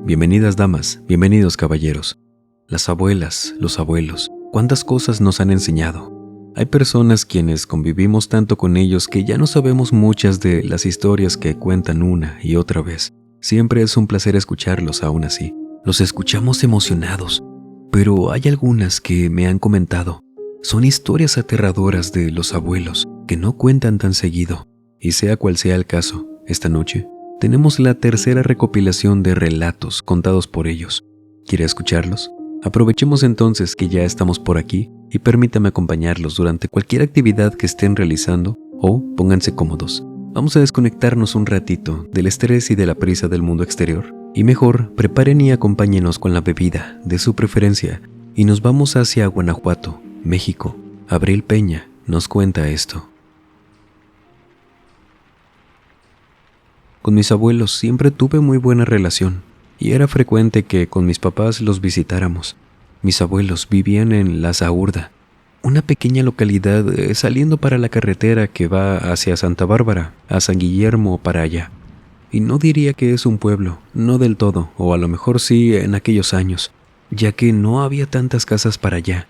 Bienvenidas damas, bienvenidos caballeros. Las abuelas, los abuelos, cuántas cosas nos han enseñado. Hay personas quienes convivimos tanto con ellos que ya no sabemos muchas de las historias que cuentan una y otra vez. Siempre es un placer escucharlos aún así. Los escuchamos emocionados, pero hay algunas que me han comentado. Son historias aterradoras de los abuelos que no cuentan tan seguido. Y sea cual sea el caso, esta noche tenemos la tercera recopilación de relatos contados por ellos. ¿Quiere escucharlos? Aprovechemos entonces que ya estamos por aquí y permítame acompañarlos durante cualquier actividad que estén realizando o pónganse cómodos. Vamos a desconectarnos un ratito del estrés y de la prisa del mundo exterior. Y mejor, preparen y acompáñenos con la bebida de su preferencia y nos vamos hacia Guanajuato, México. Abril Peña nos cuenta esto. Con mis abuelos siempre tuve muy buena relación y era frecuente que con mis papás los visitáramos. Mis abuelos vivían en La Saurda, una pequeña localidad saliendo para la carretera que va hacia Santa Bárbara, a San Guillermo o para allá. Y no diría que es un pueblo, no del todo, o a lo mejor sí en aquellos años, ya que no había tantas casas para allá.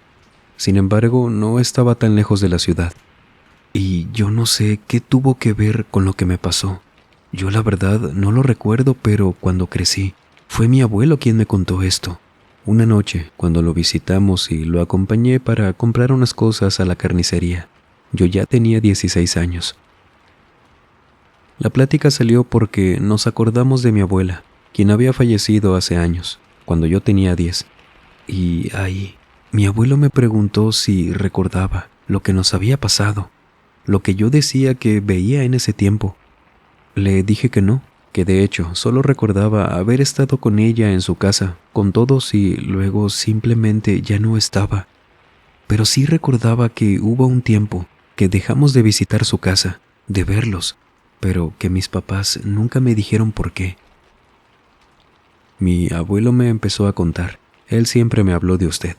Sin embargo, no estaba tan lejos de la ciudad. Y yo no sé qué tuvo que ver con lo que me pasó. Yo la verdad no lo recuerdo, pero cuando crecí, fue mi abuelo quien me contó esto. Una noche, cuando lo visitamos y lo acompañé para comprar unas cosas a la carnicería, yo ya tenía 16 años. La plática salió porque nos acordamos de mi abuela, quien había fallecido hace años, cuando yo tenía 10. Y ahí, mi abuelo me preguntó si recordaba lo que nos había pasado, lo que yo decía que veía en ese tiempo. Le dije que no, que de hecho solo recordaba haber estado con ella en su casa, con todos y luego simplemente ya no estaba. Pero sí recordaba que hubo un tiempo que dejamos de visitar su casa, de verlos, pero que mis papás nunca me dijeron por qué. Mi abuelo me empezó a contar. Él siempre me habló de usted.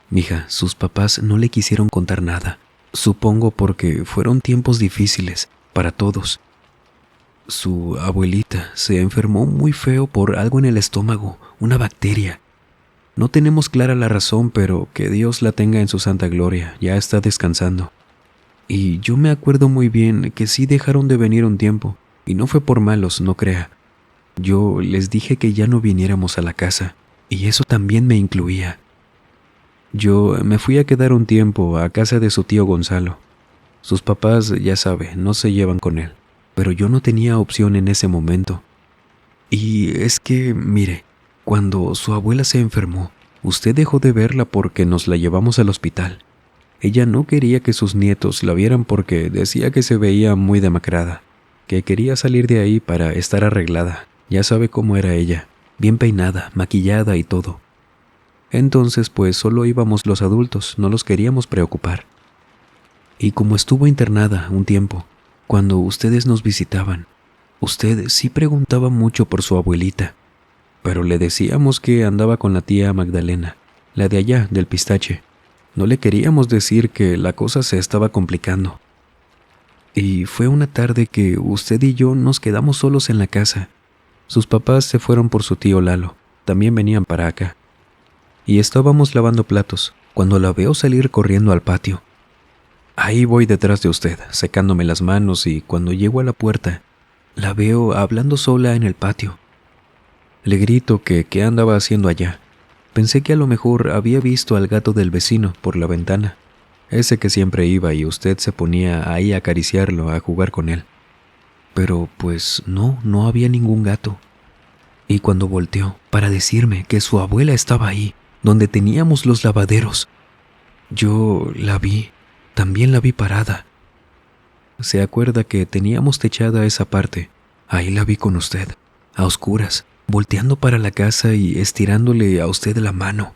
Mija, sus papás no le quisieron contar nada, supongo porque fueron tiempos difíciles para todos. Su abuelita se enfermó muy feo por algo en el estómago, una bacteria. No tenemos clara la razón, pero que Dios la tenga en su santa gloria, ya está descansando. Y yo me acuerdo muy bien que sí dejaron de venir un tiempo, y no fue por malos, no crea. Yo les dije que ya no viniéramos a la casa, y eso también me incluía. Yo me fui a quedar un tiempo a casa de su tío Gonzalo. Sus papás, ya sabe, no se llevan con él, pero yo no tenía opción en ese momento. Y es que, mire, cuando su abuela se enfermó, usted dejó de verla porque nos la llevamos al hospital. Ella no quería que sus nietos la vieran porque decía que se veía muy demacrada, que quería salir de ahí para estar arreglada. Ya sabe cómo era ella, bien peinada, maquillada y todo. Entonces, pues solo íbamos los adultos, no los queríamos preocupar. Y como estuvo internada un tiempo, cuando ustedes nos visitaban, usted sí preguntaba mucho por su abuelita, pero le decíamos que andaba con la tía Magdalena, la de allá, del Pistache. No le queríamos decir que la cosa se estaba complicando. Y fue una tarde que usted y yo nos quedamos solos en la casa. Sus papás se fueron por su tío Lalo, también venían para acá. Y estábamos lavando platos, cuando la veo salir corriendo al patio. Ahí voy detrás de usted, secándome las manos, y cuando llego a la puerta, la veo hablando sola en el patio. Le grito que qué andaba haciendo allá. Pensé que a lo mejor había visto al gato del vecino por la ventana, ese que siempre iba y usted se ponía ahí a acariciarlo, a jugar con él. Pero pues no había ningún gato. Y cuando volteó para decirme que su abuela estaba ahí, donde teníamos los lavaderos, yo la vi. También la vi parada. ¿Se acuerda que teníamos techada esa parte? Ahí la vi con usted, a oscuras, volteando para la casa y estirándole a usted la mano.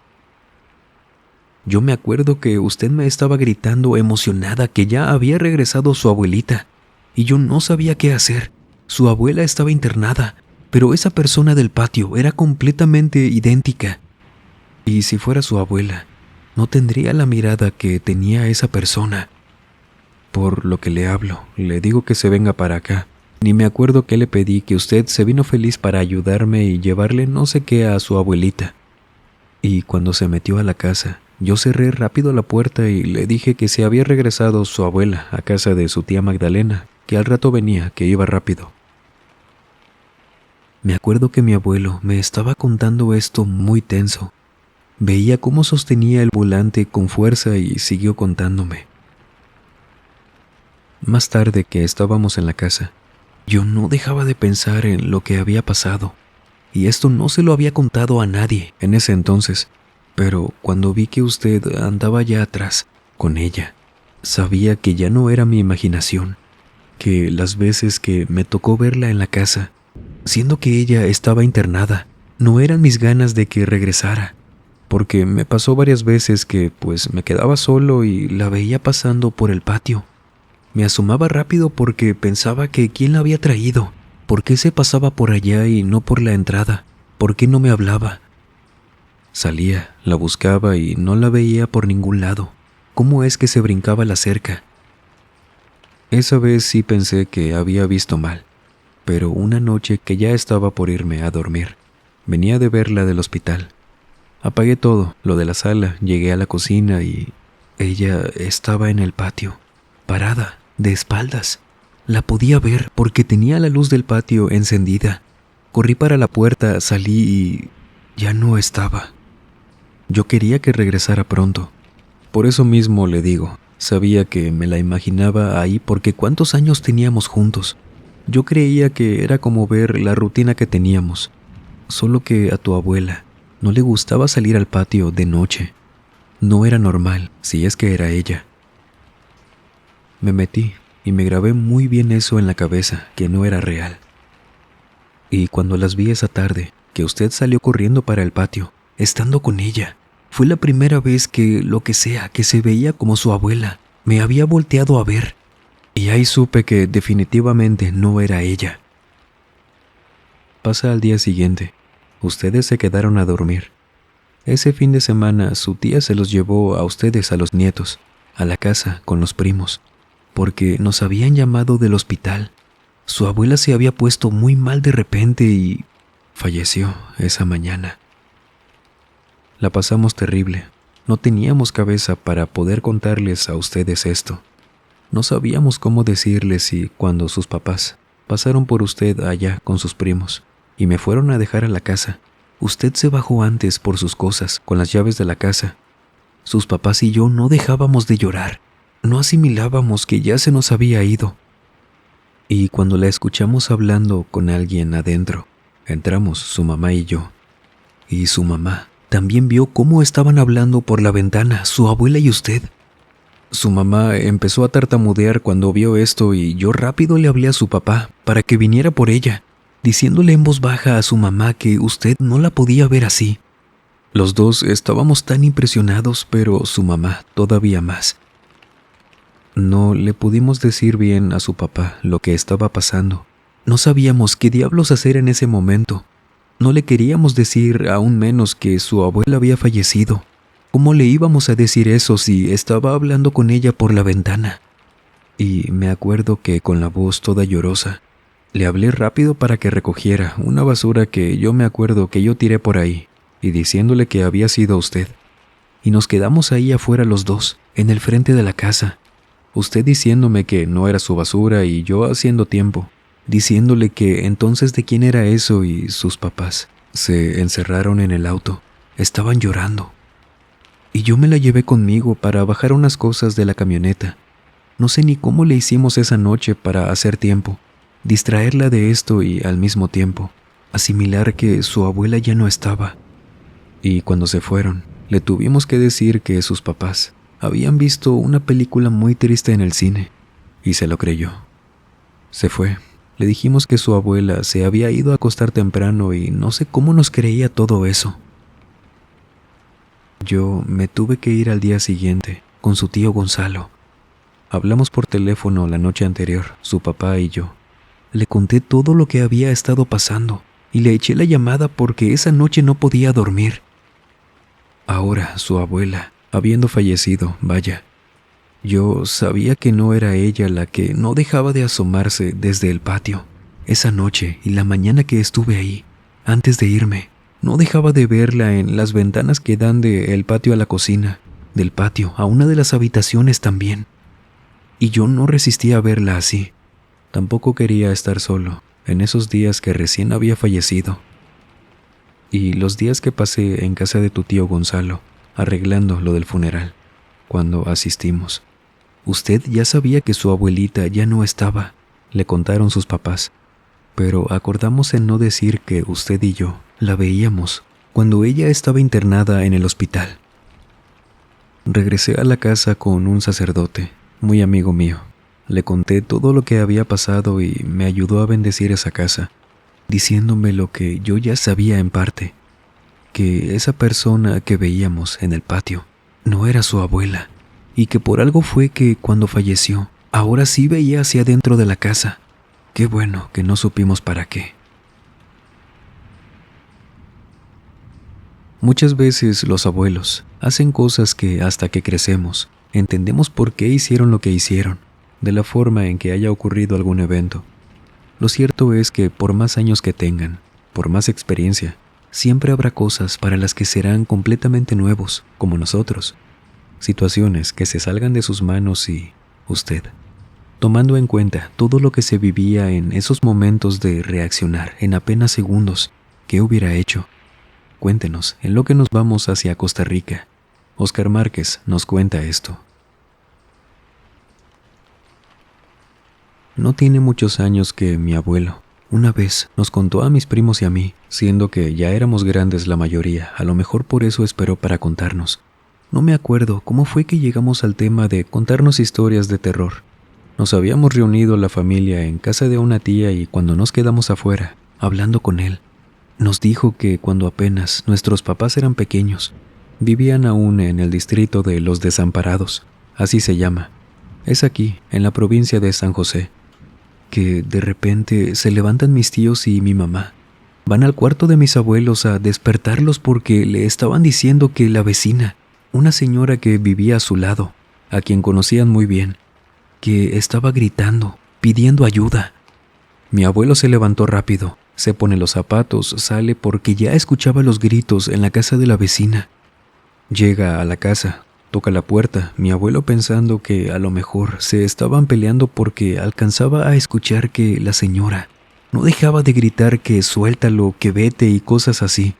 Yo me acuerdo que usted me estaba gritando emocionada que ya había regresado su abuelita, y yo no sabía qué hacer. Su abuela estaba internada, pero esa persona del patio era completamente idéntica. Y si fuera su abuela, no tendría la mirada que tenía esa persona. Por lo que le hablo, le digo que se venga para acá, Ni me acuerdo qué le pedí, que usted se vino feliz para ayudarme y llevarle no sé qué a su abuelita. Y cuando se metió a la casa, yo cerré rápido la puerta y le dije que se había regresado su abuela a casa de su tía Magdalena, que al rato venía, que iba rápido. Me acuerdo que mi abuelo me estaba contando esto muy tenso. Veía cómo sostenía el volante con fuerza y siguió contándome. Más tarde, que estábamos en la casa, yo no dejaba de pensar en lo que había pasado. Y esto no se lo había contado a nadie en ese entonces, pero cuando vi que usted andaba ya atrás con ella, sabía que ya no era mi imaginación, que las veces que me tocó verla en la casa, siendo que ella estaba internada, no eran mis ganas de que regresara, porque me pasó varias veces que pues me quedaba solo y la veía pasando por el patio. Me asomaba rápido porque pensaba que quién la había traído. ¿Por qué se pasaba por allá y no por la entrada? ¿Por qué no me hablaba? Salía, la buscaba y no la veía por ningún lado. ¿Cómo es que se brincaba la cerca? Esa vez sí pensé que había visto mal, pero una noche que ya estaba por irme a dormir, venía de verla del hospital. Apagué todo, lo de la sala, llegué a la cocina y ella estaba en el patio, parada, de espaldas. La podía ver porque tenía la luz del patio encendida. Corrí para la puerta, salí y ya no estaba. Yo quería que regresara pronto. Por eso mismo le digo, sabía que me la imaginaba ahí porque ¿cuántos años teníamos juntos? Yo creía que era como ver la rutina que teníamos, solo que a tu abuela no le gustaba salir al patio de noche. No era normal, si es que era ella. Me metí y me grabé muy bien eso en la cabeza, que no era real. Y cuando las vi esa tarde, que usted salió corriendo para el patio, estando con ella, fue la primera vez que lo que sea, que se veía como su abuela, me había volteado a ver. Y ahí supe que definitivamente no era ella. Pasa al día siguiente. Ustedes se quedaron a dormir. Ese fin de semana su tía se los llevó a ustedes, a los nietos, a la casa con los primos, porque nos habían llamado del hospital. Su abuela se había puesto muy mal de repente y falleció esa mañana. La pasamos terrible. No teníamos cabeza para poder contarles a ustedes esto. No sabíamos cómo decirles y cuando sus papás pasaron por usted allá con sus primos y me fueron a dejar a la casa, usted se bajó antes por sus cosas con las llaves de la casa. Sus papás y yo no dejábamos de llorar. No asimilábamos que ya se nos había ido. Y cuando la escuchamos hablando con alguien adentro, entramos su mamá y yo. Y su mamá también vio cómo estaban hablando por la ventana, su abuela y usted. Su mamá empezó a tartamudear cuando vio esto y yo rápido le hablé a su papá para que viniera por ella, diciéndole en voz baja a su mamá que usted no la podía ver así. Los dos estábamos tan impresionados, pero su mamá todavía más. No le pudimos decir bien a su papá lo que estaba pasando. No sabíamos qué diablos hacer en ese momento. No le queríamos decir aún menos que su abuela había fallecido. ¿Cómo le íbamos a decir eso si estaba hablando con ella por la ventana? Y me acuerdo que con la voz toda llorosa, le hablé rápido para que recogiera una basura que yo me acuerdo que yo tiré por ahí, y diciéndole que había sido usted. Y nos quedamos ahí afuera los dos, en el frente de la casa. Usted diciéndome que no era su basura y yo haciendo tiempo, diciéndole que entonces de quién era eso y sus papás. Se encerraron en el auto, estaban llorando. Y yo me la llevé conmigo para bajar unas cosas de la camioneta. No sé ni cómo le hicimos esa noche para hacer tiempo, distraerla de esto y al mismo tiempo asimilar que su abuela ya no estaba. Y cuando se fueron, le tuvimos que decir que sus papás habían visto una película muy triste en el cine, y se lo creyó. Se fue. Le dijimos que su abuela se había ido a acostar temprano y no sé cómo nos creía todo eso. Yo me tuve que ir al día siguiente con su tío Gonzalo. Hablamos por teléfono la noche anterior, su papá y yo. Le conté todo lo que había estado pasando y le eché la llamada porque esa noche no podía dormir. Ahora su abuela, habiendo fallecido, vaya, yo sabía que no era ella la que no dejaba de asomarse desde el patio. Esa noche y la mañana que estuve ahí, antes de irme, no dejaba de verla en las ventanas que dan del patio a la cocina, del patio a una de las habitaciones también. Y yo no resistía a verla así. Tampoco quería estar solo en esos días que recién había fallecido. Y los días que pasé en casa de tu tío Gonzalo, arreglando lo del funeral, cuando asistimos. Usted ya sabía que su abuelita ya no estaba, le contaron sus papás, pero acordamos en no decir que usted y yo la veíamos cuando ella estaba internada en el hospital. Regresé a la casa con un sacerdote, muy amigo mío. Le conté todo lo que había pasado y me ayudó a bendecir esa casa, diciéndome lo que yo ya sabía en parte, que esa persona que veíamos en el patio no era su abuela, y que por algo fue que cuando falleció, ahora sí veía hacia adentro de la casa. Qué bueno que no supimos para qué. Muchas veces los abuelos hacen cosas que hasta que crecemos entendemos por qué hicieron lo que hicieron, de la forma en que haya ocurrido algún evento. Lo cierto es que por más años que tengan, por más experiencia, siempre habrá cosas para las que serán completamente nuevos, como nosotros. Situaciones que se salgan de sus manos y usted, tomando en cuenta todo lo que se vivía en esos momentos de reaccionar en apenas segundos, ¿qué hubiera hecho? Cuéntenos en lo que nos vamos hacia Costa Rica. Óscar Márquez nos cuenta esto. No tiene muchos años que mi abuelo, una vez, nos contó a mis primos y a mí, siendo que ya éramos grandes la mayoría, a lo mejor por eso esperó para contarnos. No me acuerdo cómo fue que llegamos al tema de contarnos historias de terror. Nos habíamos reunido la familia en casa de una tía y cuando nos quedamos afuera, hablando con él, nos dijo que cuando apenas nuestros papás eran pequeños, vivían aún en el distrito de Los Desamparados, así se llama. Es aquí, en la provincia de San José, que de repente se levantan mis tíos y mi mamá. Van al cuarto de mis abuelos a despertarlos porque le estaban diciendo que la vecina, una señora que vivía a su lado, a quien conocían muy bien, que estaba gritando, pidiendo ayuda. Mi abuelo se levantó rápido, se pone los zapatos, sale porque ya escuchaba los gritos en la casa de la vecina. Llega a la casa, toca la puerta, mi abuelo pensando que a lo mejor se estaban peleando porque alcanzaba a escuchar que la señora no dejaba de gritar que suéltalo, que vete y cosas así.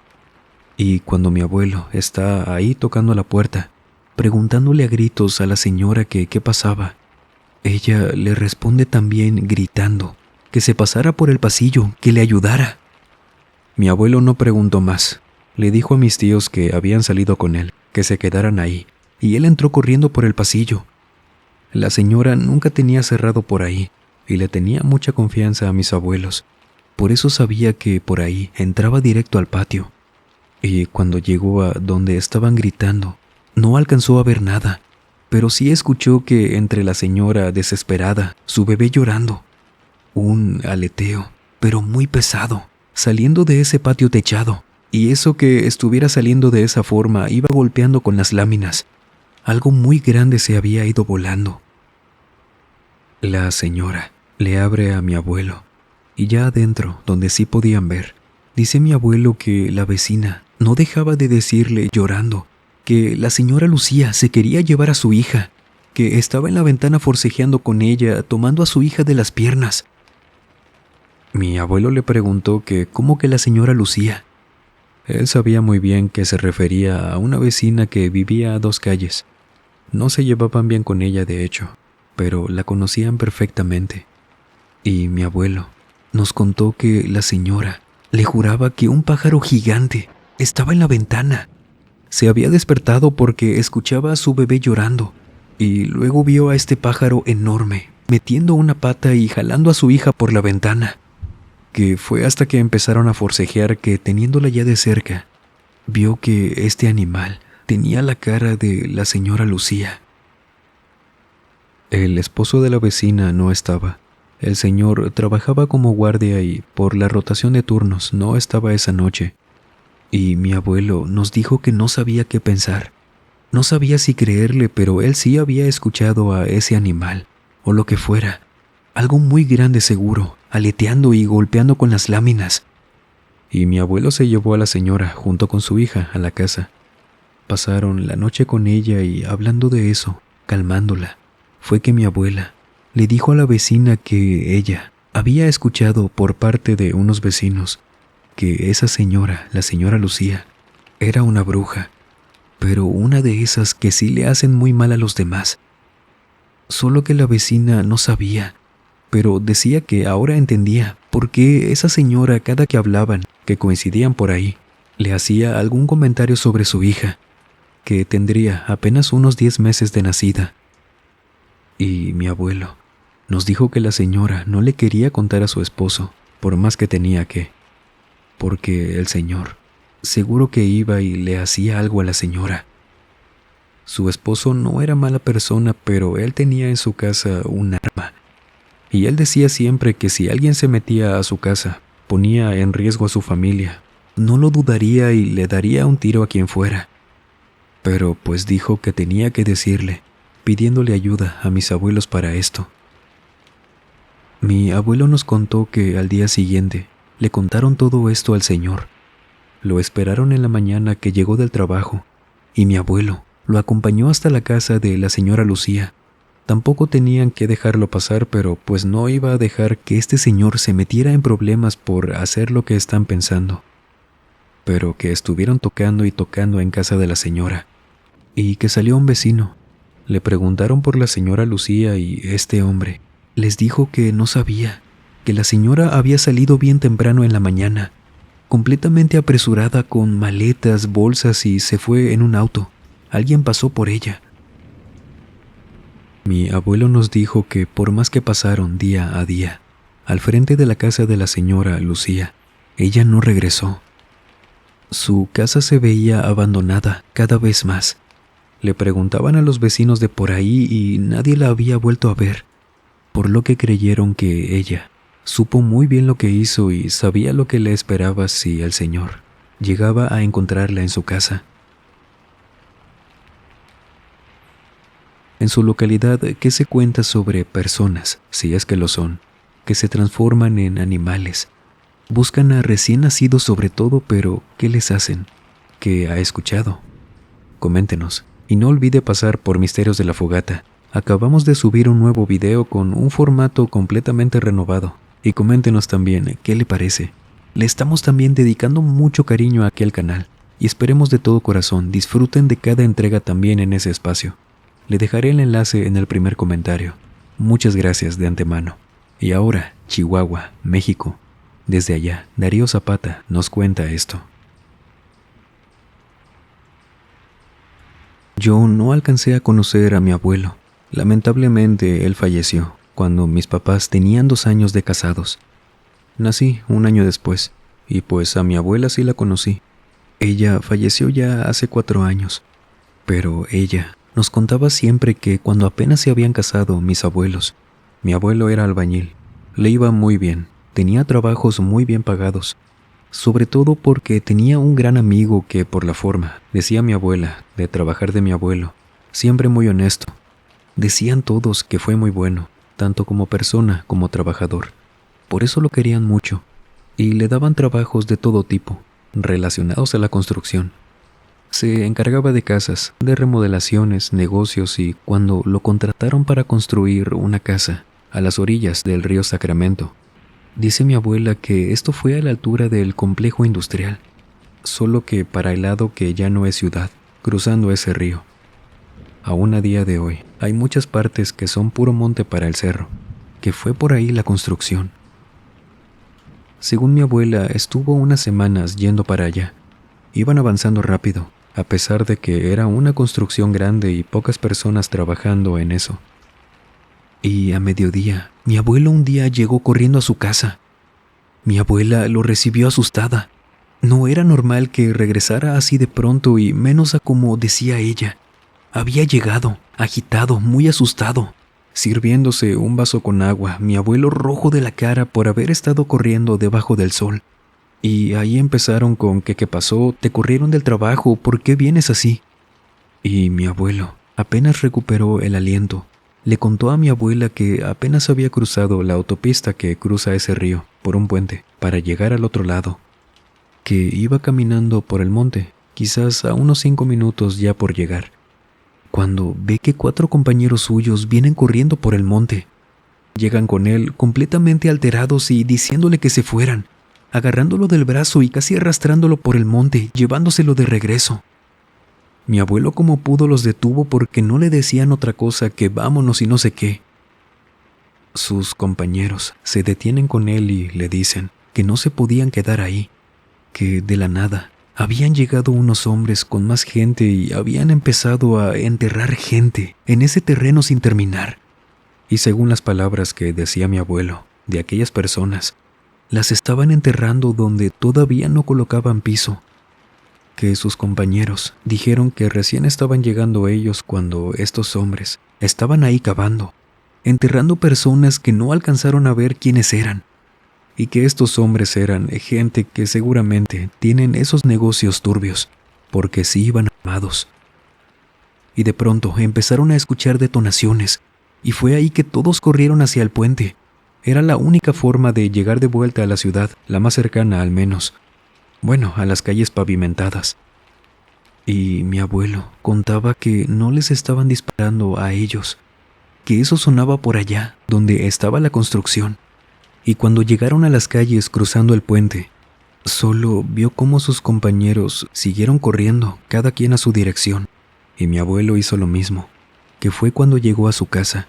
Y cuando mi abuelo está ahí tocando la puerta, preguntándole a gritos a la señora que qué pasaba, ella le responde también gritando que se pasara por el pasillo, que le ayudara. Mi abuelo no preguntó más. Le dijo a mis tíos que habían salido con él, que se quedaran ahí, y él entró corriendo por el pasillo. La señora nunca tenía cerrado por ahí, y le tenía mucha confianza a mis abuelos. Por eso sabía que por ahí entraba directo al patio. Y cuando llegó a donde estaban gritando, no alcanzó a ver nada, pero sí escuchó que entre la señora desesperada, su bebé llorando, un aleteo, pero muy pesado, saliendo de ese patio techado, y eso que estuviera saliendo de esa forma iba golpeando con las láminas. Algo muy grande se había ido volando. La señora le abre a mi abuelo, y ya adentro, donde sí podían ver, dice mi abuelo que la vecina no dejaba de decirle llorando que la señora Lucía se quería llevar a su hija, que estaba en la ventana forcejeando con ella, tomando a su hija de las piernas. Mi abuelo le preguntó que cómo que la señora Lucía. Él sabía muy bien que se refería a una vecina que vivía a 2 calles. No se llevaban bien con ella, de hecho, pero la conocían perfectamente. Y mi abuelo nos contó que la señora le juraba que un pájaro gigante estaba en la ventana. Se había despertado porque escuchaba a su bebé llorando y luego vio a este pájaro enorme metiendo una pata y jalando a su hija por la ventana, que fue hasta que empezaron a forcejear que, teniéndola ya de cerca, vio que este animal tenía la cara de la señora Lucía. El esposo de la vecina no estaba. El señor trabajaba como guardia y, por la rotación de turnos, no estaba esa noche. Y mi abuelo nos dijo que no sabía qué pensar. No sabía si creerle, pero él sí había escuchado a ese animal, o lo que fuera. Algo muy grande seguro, aleteando y golpeando con las láminas. Y mi abuelo se llevó a la señora junto con su hija a la casa. Pasaron la noche con ella y hablando de eso, calmándola, fue que mi abuela le dijo a la vecina que ella había escuchado por parte de unos vecinos que esa señora, la señora Lucía, era una bruja, pero una de esas que sí le hacen muy mal a los demás. Solo que la vecina no sabía, pero decía que ahora entendía por qué esa señora cada que hablaban, que coincidían por ahí, le hacía algún comentario sobre su hija, que tendría apenas unos 10 meses de nacida. Y mi abuelo nos dijo que la señora no le quería contar a su esposo, por más que tenía que, porque el señor seguro que iba y le hacía algo a la señora. Su esposo no era mala persona, pero él tenía en su casa un arma. Y él decía siempre que si alguien se metía a su casa, ponía en riesgo a su familia, no lo dudaría y le daría un tiro a quien fuera. Pero pues dijo que tenía que decirle, pidiéndole ayuda a mis abuelos para esto. Mi abuelo nos contó que al día siguiente le contaron todo esto al señor. Lo esperaron en la mañana que llegó del trabajo y mi abuelo lo acompañó hasta la casa de la señora Lucía. Tampoco tenían que dejarlo pasar, pero pues no iba a dejar que este señor se metiera en problemas por hacer lo que están pensando. Pero que estuvieron tocando y tocando en casa de la señora y que salió un vecino. Le preguntaron por la señora Lucía y este hombre les dijo que no sabía, que la señora había salido bien temprano en la mañana, completamente apresurada con maletas, bolsas y se fue en un auto. Alguien pasó por ella. Mi abuelo nos dijo que por más que pasaron día a día, al frente de la casa de la señora Lucía, ella no regresó. Su casa se veía abandonada cada vez más. Le preguntaban a los vecinos de por ahí y nadie la había vuelto a ver, por lo que creyeron que ella supo muy bien lo que hizo y sabía lo que le esperaba si el señor llegaba a encontrarla en su casa. En su localidad, ¿qué se cuenta sobre personas, si es que lo son, que se transforman en animales? Buscan a recién nacidos sobre todo, pero ¿qué les hacen? ¿Qué ha escuchado? Coméntenos. Y no olvide pasar por Misterios de la Fogata. Acabamos de subir un nuevo video con un formato completamente renovado. Y coméntenos también qué le parece. Le estamos también dedicando mucho cariño a aquel canal. Y esperemos de todo corazón disfruten de cada entrega también en ese espacio. Le dejaré el enlace en el primer comentario. Muchas gracias de antemano. Y ahora, Chihuahua, México. Desde allá, Darío Zapata nos cuenta esto. Yo no alcancé a conocer a mi abuelo. Lamentablemente, él falleció cuando mis papás tenían 2 años de casados. Nací un año después, y pues a mi abuela sí la conocí. Ella falleció ya hace 4 años, pero ella nos contaba siempre que cuando apenas se habían casado mis abuelos, mi abuelo era albañil, le iba muy bien, tenía trabajos muy bien pagados, sobre todo porque tenía un gran amigo que por la forma, decía mi abuela, de trabajar de mi abuelo, siempre muy honesto. Decían todos que fue muy bueno, tanto como persona como trabajador. Por eso lo querían mucho, y le daban trabajos de todo tipo, relacionados a la construcción. Se encargaba de casas, de remodelaciones, negocios y cuando lo contrataron para construir una casa a las orillas del río Sacramento, dice mi abuela que esto fue a la altura del complejo industrial, solo que para el lado que ya no es ciudad, cruzando ese río. Aún a día de hoy, hay muchas partes que son puro monte para el cerro, que fue por ahí la construcción. Según mi abuela, estuvo unas semanas yendo para allá. Iban avanzando rápido, a pesar de que era una construcción grande y pocas personas trabajando en eso. Y a mediodía, mi abuelo un día llegó corriendo a su casa. Mi abuela lo recibió asustada. No era normal que regresara así de pronto y menos a como decía ella. Había llegado, agitado, muy asustado, sirviéndose un vaso con agua, mi abuelo rojo de la cara por haber estado corriendo debajo del sol. Y ahí empezaron con que ¿qué pasó? ¿Te corrieron del trabajo? ¿Por qué vienes así? Y mi abuelo apenas recuperó el aliento. le contó a mi abuela que apenas había cruzado la autopista que cruza ese río por un puente para llegar al otro lado, que iba caminando por el monte, quizás a unos 5 minutos ya por llegar, cuando ve que 4 compañeros suyos vienen corriendo por el monte. Llegan con él completamente alterados y diciéndole que se fueran, agarrándolo del brazo y casi arrastrándolo por el monte, llevándoselo de regreso. Mi abuelo como pudo los detuvo porque no le decían otra cosa que vámonos y no sé qué. Sus compañeros se detienen con él y le dicen que no se podían quedar ahí, que de la nada habían llegado unos hombres con más gente y habían empezado a enterrar gente en ese terreno sin terminar. Y según las palabras que decía mi abuelo, de aquellas personas, las estaban enterrando donde todavía no colocaban piso, que sus compañeros dijeron que recién estaban llegando ellos cuando estos hombres estaban ahí cavando, enterrando personas que no alcanzaron a ver quiénes eran, y que estos hombres eran gente que seguramente tienen esos negocios turbios, porque sí iban armados. Y de pronto empezaron a escuchar detonaciones, y fue ahí que todos corrieron hacia el puente. Era la única forma de llegar de vuelta a la ciudad, la más cercana al menos. Bueno, a las calles pavimentadas. Y mi abuelo contaba que no les estaban disparando a ellos, que eso sonaba por allá, donde estaba la construcción. Y cuando llegaron a las calles cruzando el puente, solo vio cómo sus compañeros siguieron corriendo, cada quien a su dirección, y mi abuelo hizo lo mismo, que fue cuando llegó a su casa.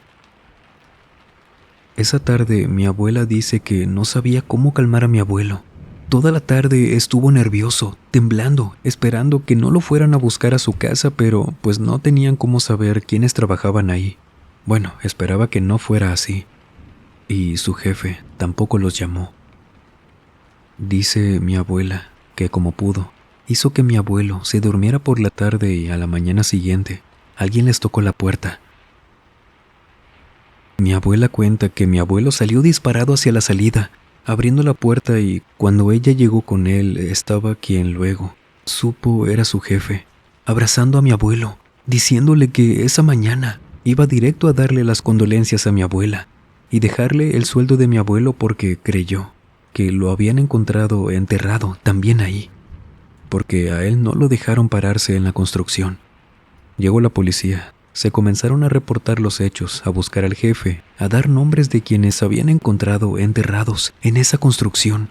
Esa tarde mi abuela dice que no sabía cómo calmar a mi abuelo. Toda la tarde estuvo nervioso, temblando, esperando que no lo fueran a buscar a su casa, pero pues no tenían cómo saber quiénes trabajaban ahí. Bueno, esperaba que no fuera así. Y su jefe tampoco los llamó. Dice mi abuela que como pudo, hizo que mi abuelo se durmiera por la tarde y a la mañana siguiente alguien les tocó la puerta. Mi abuela cuenta que mi abuelo salió disparado hacia la salida, abriendo la puerta, y cuando ella llegó con él estaba quien luego supo era su jefe, abrazando a mi abuelo, diciéndole que esa mañana iba directo a darle las condolencias a mi abuela y dejarle el sueldo de mi abuelo porque creyó que lo habían encontrado enterrado también ahí, porque a él no lo dejaron pararse en la construcción. Llegó la policía. Se comenzaron a reportar los hechos, a buscar al jefe, a dar nombres de quienes habían encontrado enterrados en esa construcción.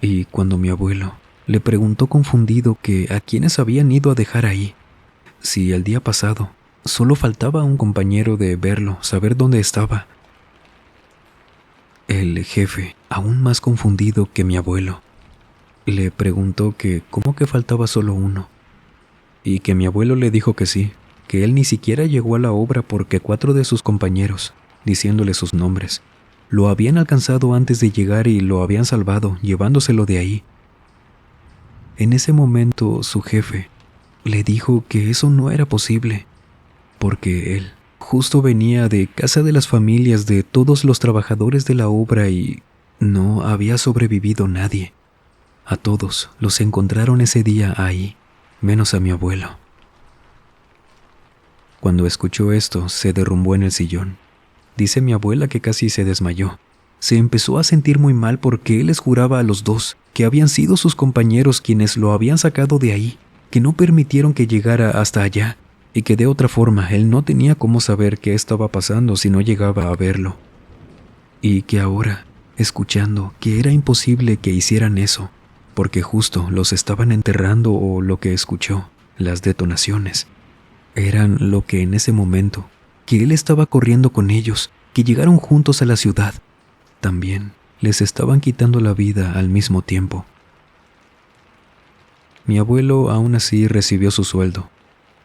Y cuando mi abuelo le preguntó confundido que a quiénes habían ido a dejar ahí, si el día pasado solo faltaba un compañero de verlo, saber dónde estaba. El jefe, aún más confundido que mi abuelo, le preguntó que cómo que faltaba solo uno, y que mi abuelo le dijo que sí, que él ni siquiera llegó a la obra porque 4 de sus compañeros, diciéndole sus nombres, lo habían alcanzado antes de llegar y lo habían salvado, llevándoselo de ahí. En ese momento su jefe le dijo que eso no era posible, porque él justo venía de casa de las familias de todos los trabajadores de la obra y no había sobrevivido nadie. A todos los encontraron ese día ahí, menos a mi abuelo. Cuando escuchó esto, se derrumbó en el sillón. Dice mi abuela que casi se desmayó. Se empezó a sentir muy mal porque él les juraba a los 2 que habían sido sus compañeros quienes lo habían sacado de ahí, que no permitieron que llegara hasta allá, y que de otra forma él no tenía cómo saber qué estaba pasando si no llegaba a verlo. Y que ahora, escuchando que era imposible que hicieran eso, porque justo los estaban enterrando, o lo que escuchó, las detonaciones, eran lo que en ese momento, que él estaba corriendo con ellos, que llegaron juntos a la ciudad, también les estaban quitando la vida al mismo tiempo. Mi abuelo aún así recibió su sueldo.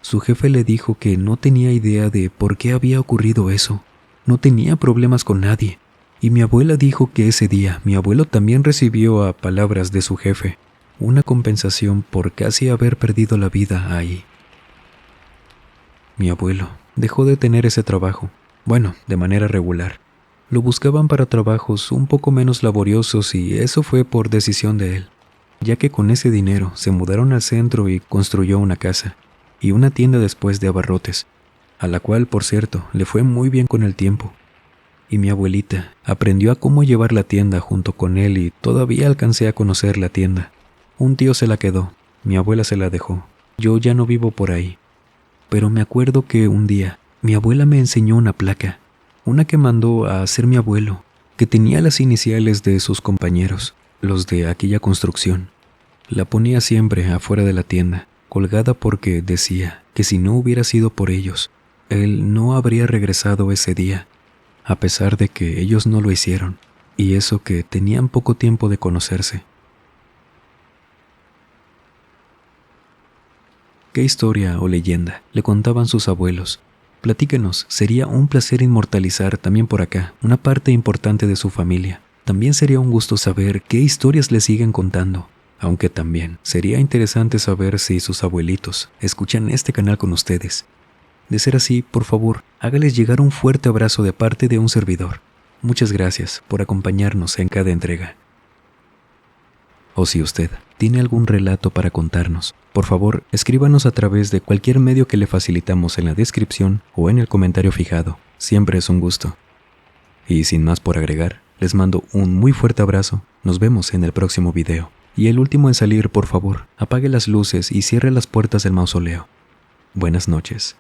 Su jefe le dijo que no tenía idea de por qué había ocurrido eso, no tenía problemas con nadie, y mi abuela dijo que ese día mi abuelo también recibió, a palabras de su jefe, una compensación por casi haber perdido la vida ahí. Mi abuelo dejó de tener ese trabajo, bueno, de manera regular. Lo buscaban para trabajos un poco menos laboriosos y eso fue por decisión de él, ya que con ese dinero se mudaron al centro y construyó una casa y una tienda después de abarrotes. a la cual, por cierto, le fue muy bien con el tiempo. Y mi abuelita aprendió a cómo llevar la tienda junto con él y todavía alcancé a conocer la tienda. Un tío se la quedó, mi abuela se la dejó. Yo ya no vivo por ahí. Pero me acuerdo que un día mi abuela me enseñó una placa, una que mandó a hacer mi abuelo, que tenía las iniciales de sus compañeros, los de aquella construcción. La ponía siempre afuera de la tienda, colgada porque decía que si no hubiera sido por ellos, él no habría regresado ese día, a pesar de que ellos no lo hicieron, y eso que tenían poco tiempo de conocerse. ¿Qué historia o leyenda le contaban sus abuelos? Platíquenos, sería un placer inmortalizar también por acá una parte importante de su familia. También sería un gusto saber qué historias le siguen contando, aunque también sería interesante saber si sus abuelitos escuchan este canal con ustedes. De ser así, por favor, hágales llegar un fuerte abrazo de parte de un servidor. Muchas gracias por acompañarnos en cada entrega. O si usted tiene algún relato para contarnos, por favor, escríbanos a través de cualquier medio que le facilitamos en la descripción o en el comentario fijado. Siempre es un gusto. Y sin más por agregar, les mando un muy fuerte abrazo. Nos vemos en el próximo video. Y el último en salir, por favor, apague las luces y cierre las puertas del mausoleo. Buenas noches.